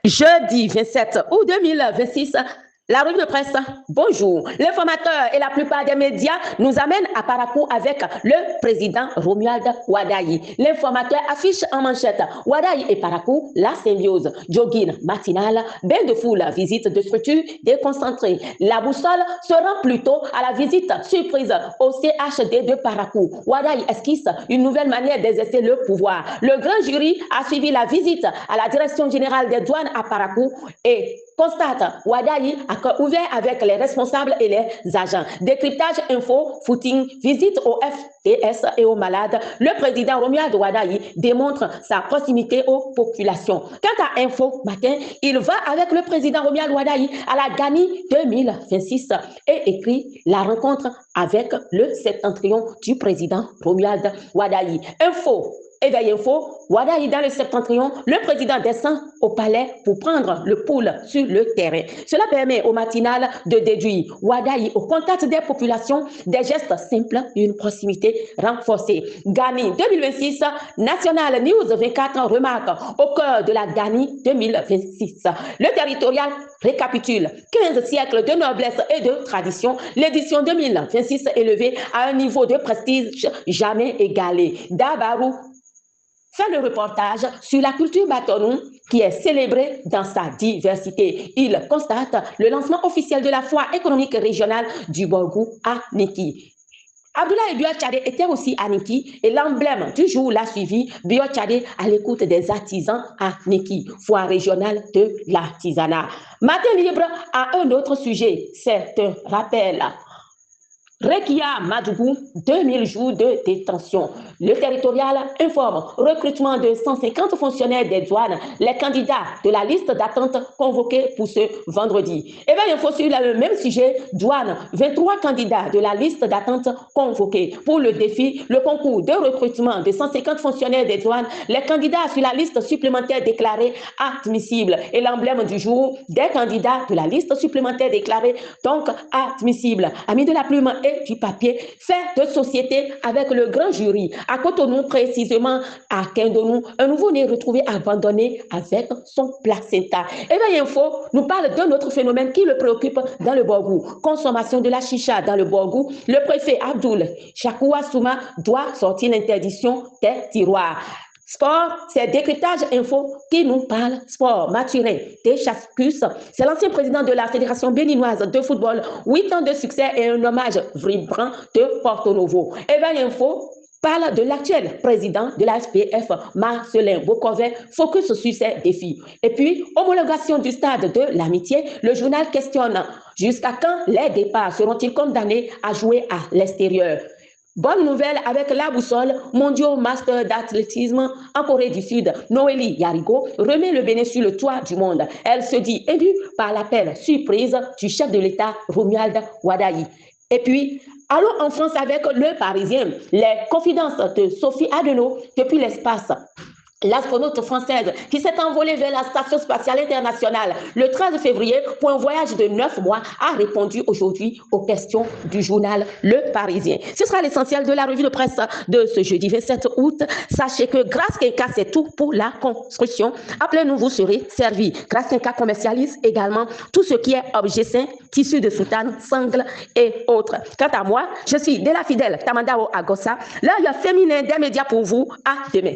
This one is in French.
Jeudi 27 août 2026, la revue de presse, bonjour. L'informateur et la plupart des médias nous amènent à Parakou avec le président Romuald Wadayi. L'informateur affiche en manchette Wadayi et Parakou, la symbiose. Jogging matinal, bain de foule, visite de structure déconcentrée. La boussole se rend plutôt à la visite surprise au CHD de Parakou. Wadayi esquisse une nouvelle manière d'exercer le pouvoir. Le grand jury a suivi la visite à la direction générale des douanes à Parakou et constate Wadayi a ouvert avec les responsables et les agents. Décryptage info, footing, visite au FTS et aux malades. Le président Romuald Wadayi démontre sa proximité aux populations. Quant à Info Matin, il va avec le président Romuald Wadayi à la Gani 2026 et écrit la rencontre avec le septentrion du président Romuald Wadayi. Info. Éveil Info, Wadayi dans le septentrion, le président descend au palais pour prendre le pouls sur le terrain. Cela permet au matinal de déduire Wadayi au contact des populations, des gestes simples, une proximité renforcée. Gani 2026, National News 24 remarque au cœur de la Gani 2026. Le territorial récapitule 15 siècles de noblesse et de tradition. L'édition 2026 est élevée à un niveau de prestige jamais égalé. Dabarou fait le reportage sur la culture Batonou qui est célébrée dans sa diversité. Il constate le lancement officiel de la foire économique régionale du Borgou à Niki. Abdoulaye Biotchadé était aussi à Niki et l'emblème du jour l'a suivi, Biotchadé à l'écoute des artisans à Niki, foire régionale de l'artisanat. Matin libre a un autre sujet, c'est un rappel. Rekia Madougou, 2000 jours de détention. Le territorial informe recrutement de 150 fonctionnaires des douanes, les candidats de la liste d'attente convoqués pour ce vendredi. Éveil Info sur le même sujet, douane, 23 candidats de la liste d'attente convoqués. Pour le défi, le concours de recrutement de 150 fonctionnaires des douanes, les candidats sur la liste supplémentaire déclarés admissibles. Et l'emblème du jour, des candidats de la liste supplémentaire déclarés donc admissibles. Amis de la plume et du papier, fait de société avec le grand jury. À Cotonou, précisément à Kindonou, un nouveau-né retrouvé abandonné avec son placenta. Éveil Info nous parle d'un autre phénomène qui le préoccupe dans le Borgou. Consommation de la chicha dans le Borgou. Le préfet Abdoul Chakoua Souma doit sortir l'interdiction des tiroirs. Sport, c'est Décryptage Info qui nous parle sport. Mathurin Téchascus, c'est l'ancien président de la Fédération béninoise de football. 8 ans de succès et un hommage vibrant de Porto Novo. Éveil Info parle de l'actuel président de la SPF, Marcelin Bokovet, focus sur ses défis. Et puis, homologation du stade de l'amitié, le journal questionne jusqu'à quand les départs seront-ils condamnés à jouer à l'extérieur. Bonne nouvelle avec la boussole, mondiaux master d'athlétisme en Corée du Sud. Noélie Yarigo remet le Bénin sur le toit du monde. Elle se dit élue par l'appel surprise du chef de l'État, Romuald Wadayi. Et puis, allons en France avec le Parisien. Les confidences de Sophie Adenau depuis l'espace. L'astronaute française qui s'est envolée vers la Station spatiale internationale le 13 février pour un voyage de 9 mois a répondu aujourd'hui aux questions du journal Le Parisien. Ce sera l'essentiel de la revue de presse de ce jeudi 27 août. Sachez que Grâce Kenka, c'est tout pour la construction. Appelez-nous, vous serez servis. Grâce Kenka commercialise également tout ce qui est objet sain, tissus de soutane, sangles et autres. Quant à moi, je suis Della Fidèle Tamandao Agossa, l'œil féminin des médias pour vous. À demain.